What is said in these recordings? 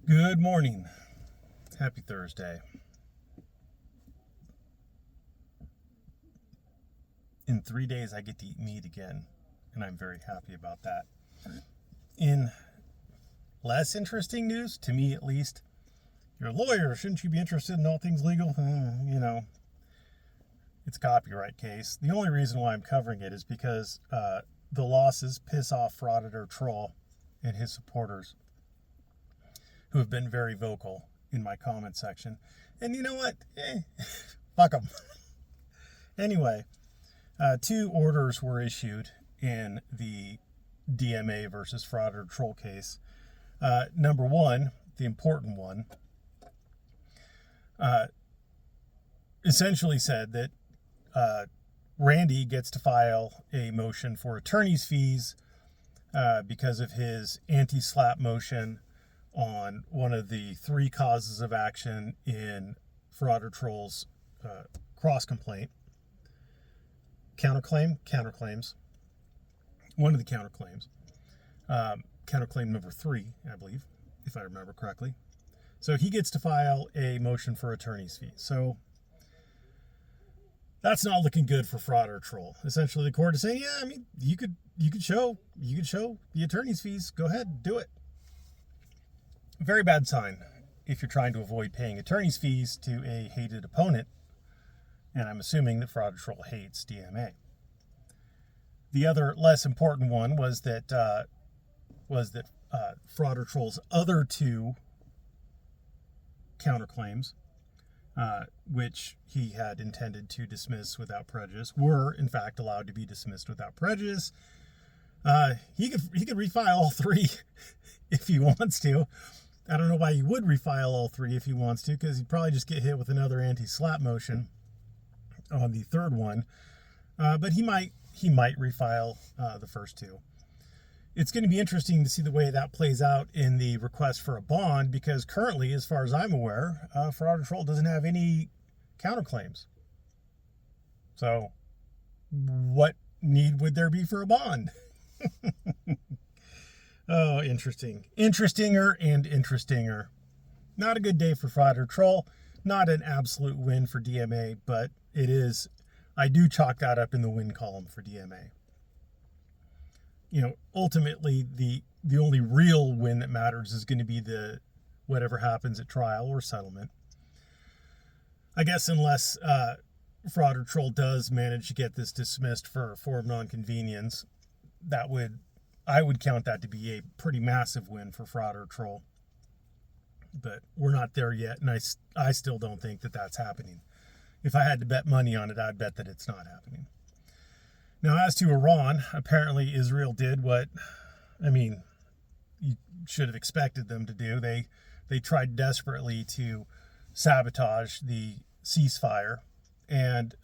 Good morning. Happy Thursday. In 3 days, I get to eat meat again, and I'm very happy about that. In less interesting news, to me at least, you're a lawyer. Shouldn't you be interested in all things legal? It's a copyright case. The only reason why I'm covering it is because the losses piss off Frauditor Troll and his supporters, who have been very vocal in my comment section. And you know what? Fuck them. Anyway, two orders were issued in the DMA versus Frauditor Troll case. Number one, the important one, essentially said that Randy gets to file a motion for attorney's fees because of his anti-slap motion on one of the three causes of action in Frauditor Troll's cross-complaint. Counterclaims. One of the counterclaims. Counterclaim number 3, I believe, if I remember correctly. So he gets to file a motion for attorney's fees. So that's not looking good for Frauditor Troll. Essentially, the court is saying, yeah, I mean, you could show the attorney's fees. Go ahead, do it. Very bad sign if you're trying to avoid paying attorney's fees to a hated opponent. And I'm assuming that Frauditor Troll hates DMA. The other less important one was that Frauditor Troll's other two counterclaims, which he had intended to dismiss without prejudice, were in fact allowed to be dismissed without prejudice. He could refile all three if he wants to. I don't know why he would refile all three if he wants to, because he'd probably just get hit with another anti-slap motion on the third one. But he might refile the first two. It's going to be interesting to see the way that plays out in the request for a bond, because currently, as far as I'm aware, Frauditor Troll doesn't have any counterclaims. So what need would there be for a bond? Oh, interesting. Interestinger and interestinger. Not a good day for Frauditor Troll. Not an absolute win for DMA, but it is. I do chalk that up in the win column for DMA. Ultimately, the only real win that matters is going to be the whatever happens at trial or settlement. I guess unless Frauditor Troll does manage to get this dismissed for form nonconvenience, I would count that to be a pretty massive win for Frauditor Troll. But we're not there yet, and I still don't think that that's happening. If I had to bet money on it, I'd bet that it's not happening. Now, as to Iran, apparently Israel did what, you should have expected them to do. They tried desperately to sabotage the ceasefire, and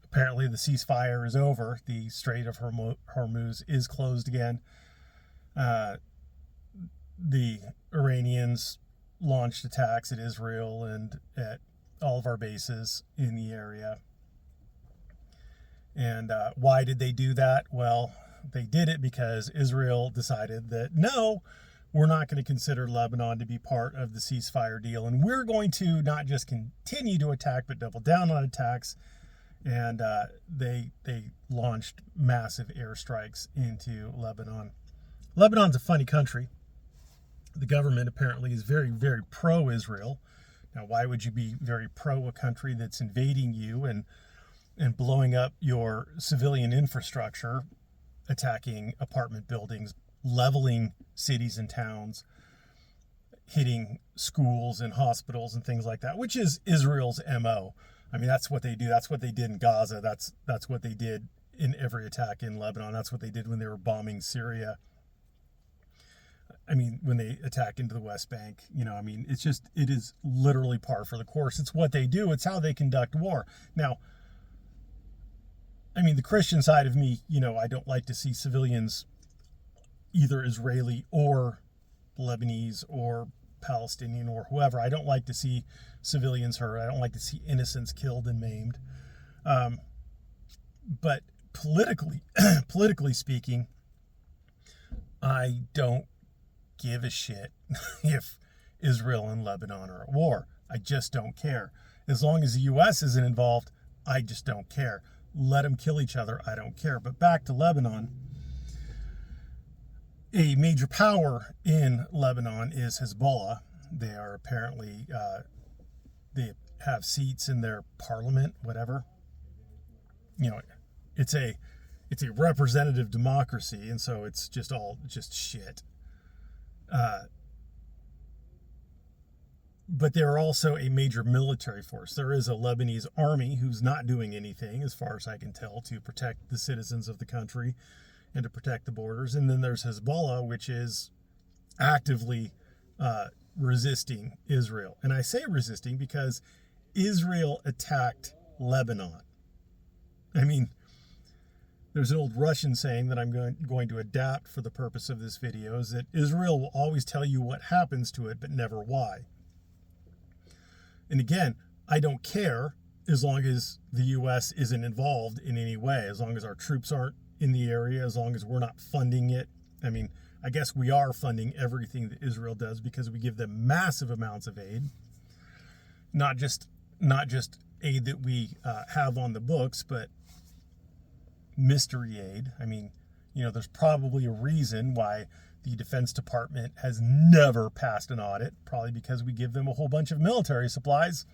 apparently the ceasefire is over. The Strait of Hormuz is closed again. The Iranians launched attacks at Israel and at all of our bases in the area. And why did they do that? Well, they did it because Israel decided that, no, we're not going to consider Lebanon to be part of the ceasefire deal. And we're going to not just continue to attack, but double down on attacks. And they launched massive airstrikes into Lebanon. Lebanon's a funny country. The government apparently is very, very pro-Israel. Now, why would you be very pro a country that's invading you and blowing up your civilian infrastructure, attacking apartment buildings, leveling cities and towns, hitting schools and hospitals and things like that, which is Israel's MO. That's what they do. That's what they did in Gaza. That's what they did in every attack in Lebanon. That's what they did when they were bombing Syria. When they attack into the West Bank, it is literally par for the course. It's what they do. It's how they conduct war. Now, the Christian side of me, I don't like to see civilians, either Israeli or Lebanese or Palestinian or whoever. I don't like to see civilians hurt. I don't like to see innocents killed and maimed. But politically speaking, I don't give a shit if Israel and Lebanon are at war. I just don't care. As long as the U.S. isn't involved, I just don't care. Let them kill each other. I don't care. But back to Lebanon. A major power in Lebanon is Hezbollah. They are apparently, they have seats in their parliament, whatever. You know, it's a representative democracy, and so it's just all just shit. But they're also a major military force. There is a Lebanese army who's not doing anything, as far as I can tell, to protect the citizens of the country and to protect the borders. And then there's Hezbollah, which is actively resisting Israel. And I say resisting because Israel attacked Lebanon. I mean, there's an old Russian saying that I'm going to adapt for the purpose of this video, is that Israel will always tell you what happens to it, but never why. And again, I don't care as long as the U.S. isn't involved in any way, as long as our troops aren't in the area, as long as we're not funding it. I mean, I guess we are funding everything that Israel does because we give them massive amounts of aid, not just aid that we have on the books, but mystery aid. I mean, you know, there's probably a reason why the Defense Department has never passed an audit, probably because we give them a whole bunch of military supplies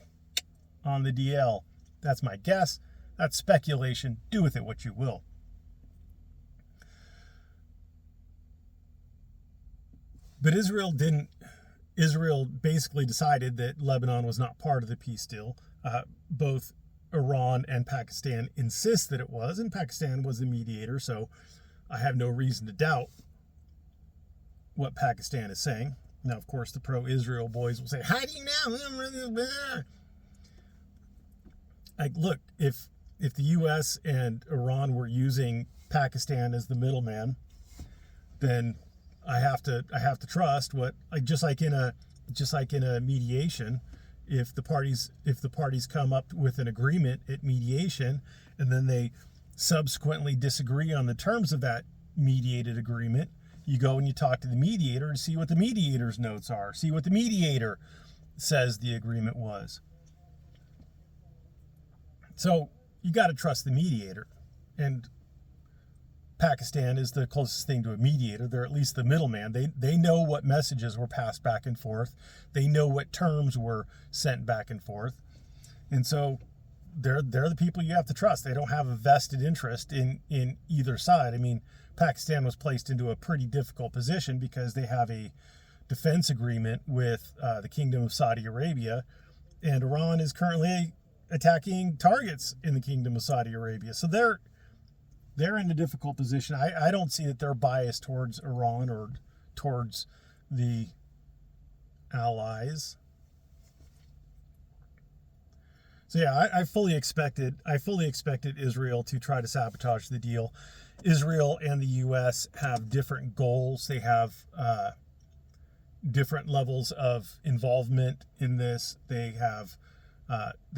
on the DL. That's my guess. That's speculation. Do with it what you will. But Israel basically decided that Lebanon was not part of the peace deal. Both Iran and Pakistan insist that it was, and Pakistan was the mediator, so I have no reason to doubt what Pakistan is saying. Now, of course, the pro-Israel boys will say, how do you know? Like, look, if the U.S. and Iran were using Pakistan as the middleman, then I have to trust what, just like in a mediation, if the parties come up with an agreement at mediation and then they subsequently disagree on the terms of that mediated agreement, you go and you talk to the mediator to see what the mediator's notes are, see what the mediator says the agreement was. So you got to trust the mediator, and Pakistan is the closest thing to a mediator. They're at least the middleman. They know what messages were passed back and forth. They know what terms were sent back and forth. And so they're the people you have to trust. They don't have a vested interest in either side. I mean, Pakistan was placed into a pretty difficult position because they have a defense agreement with the Kingdom of Saudi Arabia, and Iran is currently attacking targets in the Kingdom of Saudi Arabia. So they're in a difficult position. I don't see that they're biased towards Iran or towards the allies. So yeah, I fully expected Israel to try to sabotage the deal. Israel and the U.S. have different goals. They have different levels of involvement in this. They have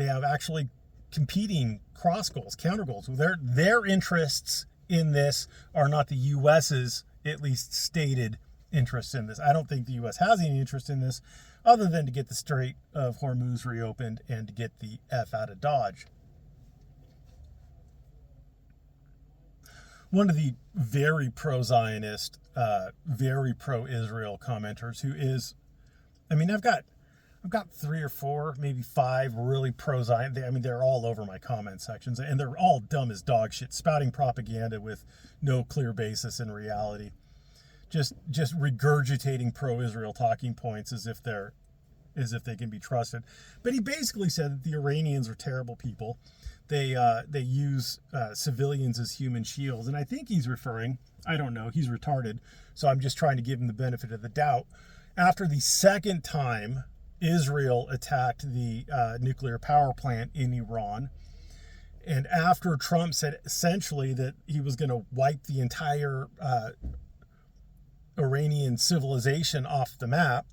actually competing cross goals, counter goals. Their interests in this are not the U.S.'s, at least stated interests in this. I don't think the U.S. has any interest in this other than to get the Strait of Hormuz reopened and to get the F out of Dodge. One of the very pro-Zionist, very pro-Israel commenters who is, I mean, I've got 3 or 4, maybe 5 really pro-Zion. They're all over my comment sections, and they're all dumb as dog shit, spouting propaganda with no clear basis in reality. Just regurgitating pro-Israel talking points as if they can be trusted. But he basically said that the Iranians are terrible people. They use civilians as human shields, and I think he's referring, I don't know, he's retarded, so I'm just trying to give him the benefit of the doubt. After the second time Israel attacked the nuclear power plant in Iran, and after Trump said essentially that he was going to wipe the entire Iranian civilization off the map,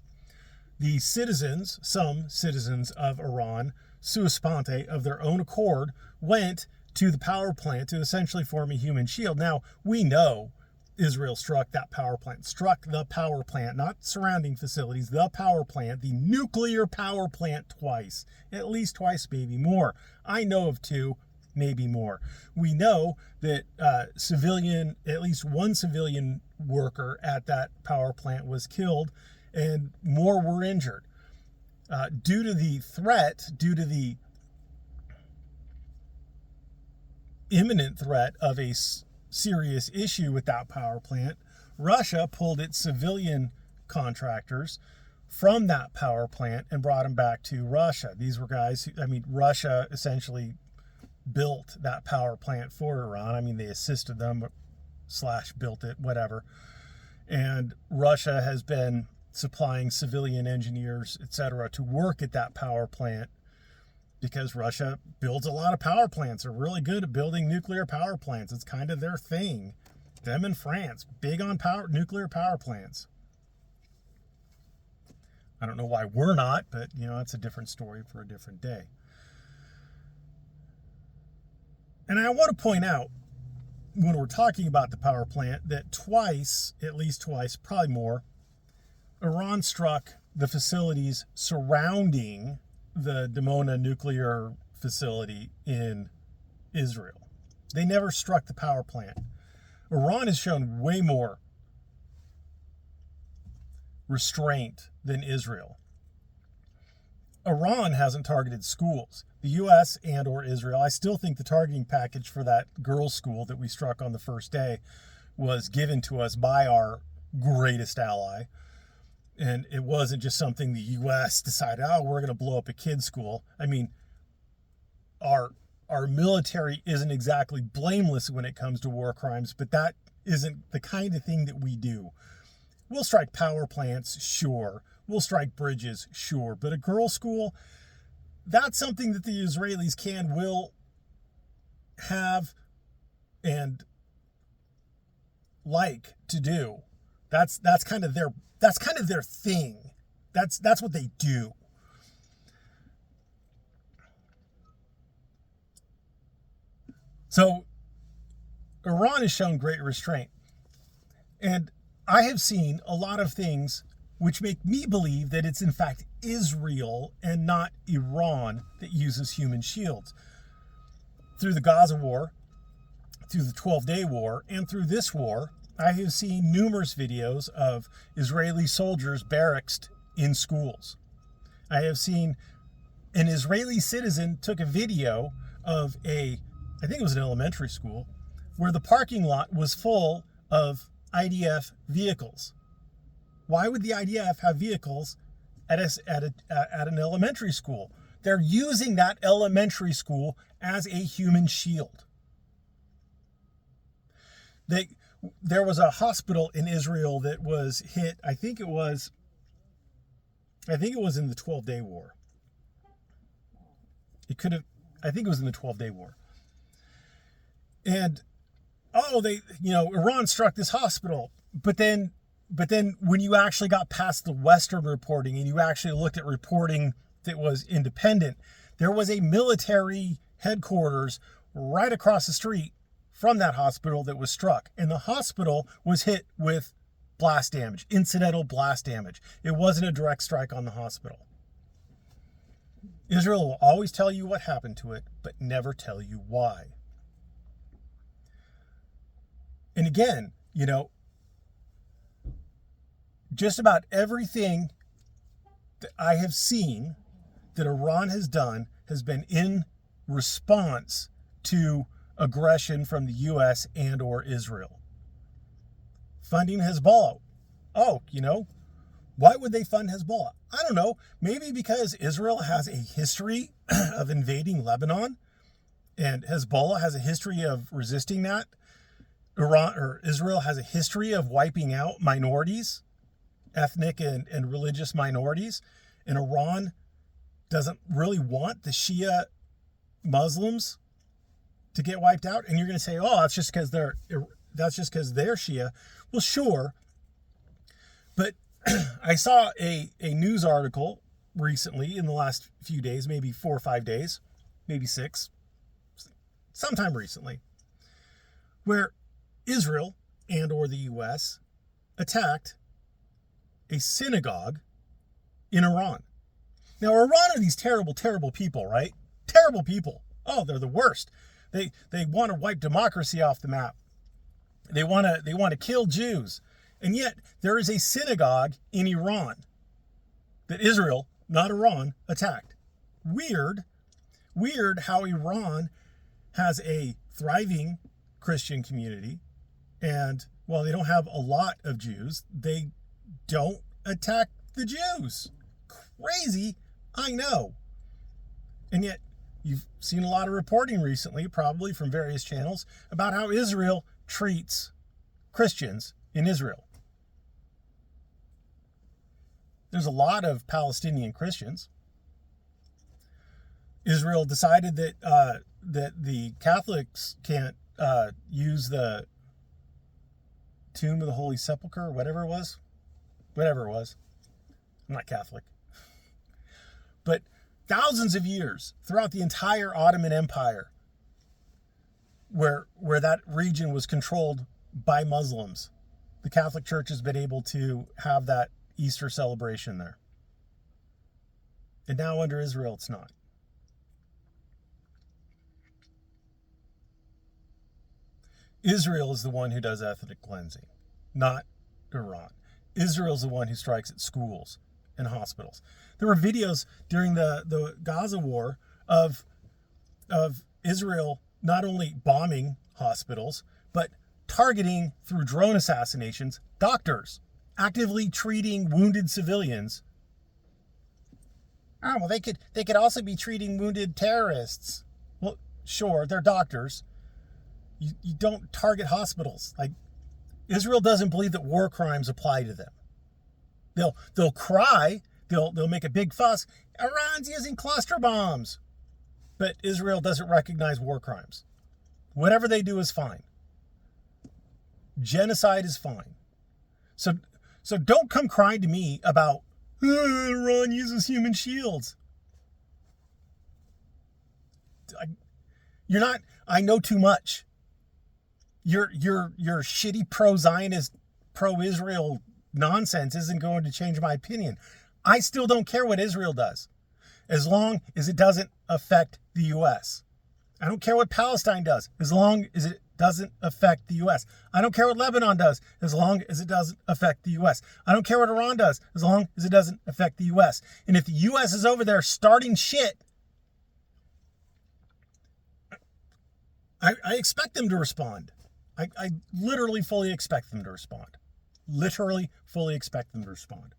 the citizens, some citizens of Iran, sua sponte, of their own accord, went to the power plant to essentially form a human shield. Now, we know Israel struck that power plant, struck the power plant, not surrounding facilities, the power plant, the nuclear power plant twice, at least twice, maybe more. I know of two, maybe more. We know that at least one civilian worker at that power plant was killed and more were injured. Due to the imminent threat of a serious issue with that power plant, Russia pulled its civilian contractors from that power plant and brought them back to Russia. These were guys Russia essentially built that power plant for Iran. They assisted them / built it, whatever. And Russia has been supplying civilian engineers, etc., to work at that power plant because Russia builds a lot of power plants. They're really good at building nuclear power plants. It's kind of their thing. Them and France, big on nuclear power plants. I don't know why we're not, but that's a different story for a different day. And I want to point out, when we're talking about the power plant, that at least twice, probably more, Iran struck the facilities surrounding the Dimona nuclear facility in Israel. They never struck the power plant. Iran has shown way more restraint than Israel. Iran hasn't targeted schools. The U.S. and or Israel, I still think the targeting package for that girls' school that we struck on the first day was given to us by our greatest ally. And it wasn't just something the U.S. decided, we're going to blow up a kid's school. Our military isn't exactly blameless when it comes to war crimes, but that isn't the kind of thing that we do. We'll strike power plants, sure. We'll strike bridges, sure. But a girls' school, that's something that the Israelis will have and like to do. That's kind of their thing. That's what they do. So Iran has shown great restraint. And I have seen a lot of things which make me believe that it's in fact Israel and not Iran that uses human shields. Through the Gaza war, through the 12-day war, and through this war, I have seen numerous videos of Israeli soldiers barracked in schools. I have seen an Israeli citizen took a video of I think it was an elementary school, where the parking lot was full of IDF vehicles. Why would the IDF have vehicles at an elementary school? They're using that elementary school as a human shield. There was a hospital in Israel that was hit. I think it was in the 12-day war. I think it was in the 12-day war. And Iran struck this hospital, but then when you actually got past the Western reporting and you actually looked at reporting that was independent, there was a military headquarters right across the street from that hospital that was struck. And the hospital was hit with blast damage, incidental blast damage. It wasn't a direct strike on the hospital. Israel will always tell you what happened to it, but never tell you why. And again, just about everything that I have seen that Iran has done has been in response to aggression from the U.S. and or Israel. Funding Hezbollah. Why would they fund Hezbollah? I don't know. Maybe because Israel has a history of invading Lebanon and Hezbollah has a history of resisting that. Israel has a history of wiping out minorities, ethnic and religious minorities, and Iran doesn't really want the Shia Muslims to get wiped out. And you're going to say, that's just because they're Shia. Well, sure. But I saw a news article recently in the last few days, maybe 4 or 5 days, maybe 6, sometime recently, where Israel and or the US attacked a synagogue in Iran. Now, Iran are these terrible, terrible people, right? Terrible people. Oh, they're the worst. They want to wipe democracy off the map. They want to kill Jews. And yet there is a synagogue in Iran that Israel, not Iran, attacked. Weird how Iran has a thriving Christian community, and while they don't have a lot of Jews, they don't attack the Jews. Crazy, I know. And yet you've seen a lot of reporting recently, probably from various channels, about how Israel treats Christians in Israel. There's a lot of Palestinian Christians. Israel decided that the Catholics can't use the tomb of the Holy Sepulchre, or whatever it was. I'm not Catholic. But thousands of years throughout the entire Ottoman Empire, where that region was controlled by Muslims, the Catholic Church has been able to have that Easter celebration there. And now under Israel, it's not. Israel is the one who does ethnic cleansing, not Iran. Israel is the one who strikes at schools and hospitals. There were videos during the Gaza war of Israel not only bombing hospitals, but targeting, through drone assassinations, doctors, actively treating wounded civilians. Oh, well, they could also be treating wounded terrorists. Well, sure, they're doctors. You don't target hospitals. Like, Israel doesn't believe that war crimes apply to them. They'll cry, they'll make a big fuss. Iran's using cluster bombs. But Israel doesn't recognize war crimes. Whatever they do is fine. Genocide is fine. So don't come crying to me about Iran uses human shields. You're not. I know too much. Your shitty pro-Zionist, pro-Israel nonsense isn't going to change my opinion. I still don't care what Israel does, as long as it doesn't affect the U.S. I don't care what Palestine does, as long as it doesn't affect the U.S. I don't care what Lebanon does, as long as it doesn't affect the U.S. I don't care what Iran does, as long as it doesn't affect the U.S. And if the U.S. is over there starting shit, I expect them to respond. I literally fully expect them to respond. Literally fully expect them to respond.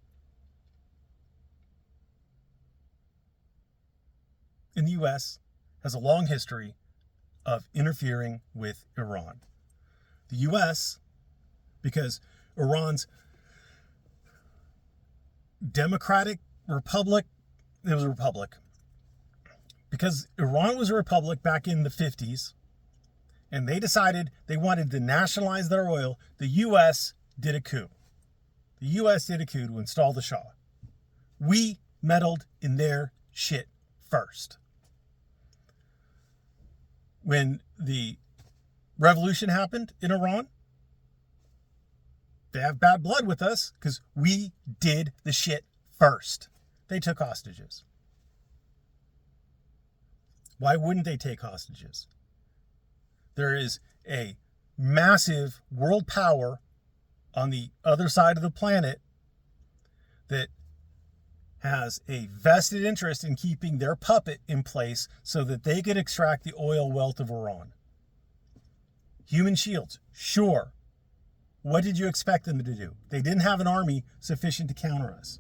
And the U.S. has a long history of interfering with Iran. The U.S., because Iran's democratic republic, it was a republic. Because Iran was a republic back in the 50s, and they decided they wanted to nationalize their oil, the U.S. did a coup. The U.S. did a coup to install the Shah. We meddled in their shit first. When the revolution happened in Iran, they have bad blood with us because we did the shit first. They took hostages. Why wouldn't they take hostages? There is a massive world power on the other side of the planet that has a vested interest in keeping their puppet in place so that they can extract the oil wealth of Iran. Human shields, sure. What did you expect them to do? They didn't have an army sufficient to counter us.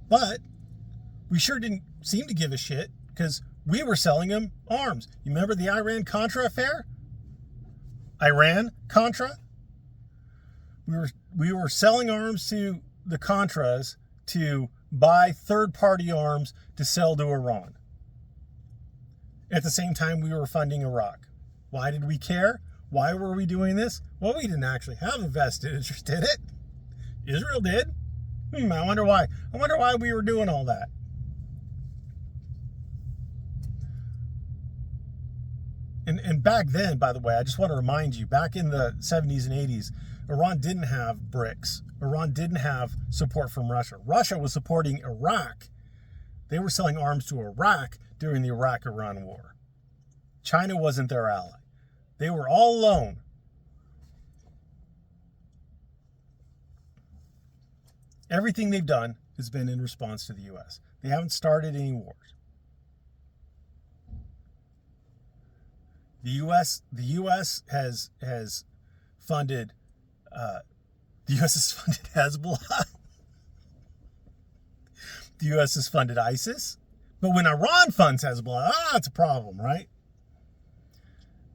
But we sure didn't seem to give a shit because we were selling them arms. You remember the Iran-Contra affair? Iran-Contra? We were selling arms to the Contras to buy third-party arms to sell to Iran. At the same time, we were funding Iraq. Why did we care? Why were we doing this? Well, we didn't actually have a vested interest in it. Israel did. I wonder why. I wonder why we were doing all that. back then, by the way, I just want to remind you, back in the 70s and 80s, Iran didn't have BRICS. Iran didn't have support from Russia. Russia was supporting Iraq. They were selling arms to Iraq during the Iraq-Iran war. China wasn't their ally. They were all alone. Everything they've done has been in response to the U.S. They haven't started any wars. The U.S. has funded Hezbollah. The U.S. has funded ISIS. But when Iran funds Hezbollah, it's a problem, right?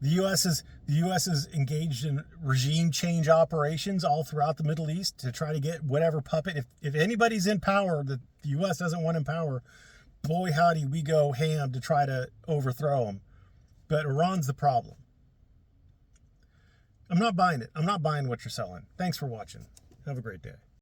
The U.S. is engaged in regime change operations all throughout the Middle East to try to get whatever puppet. If anybody's in power that the U.S. doesn't want in power, boy howdy, we go ham to try to overthrow them. But Iran's the problem. I'm not buying it. I'm not buying what you're selling. Thanks for watching. Have a great day.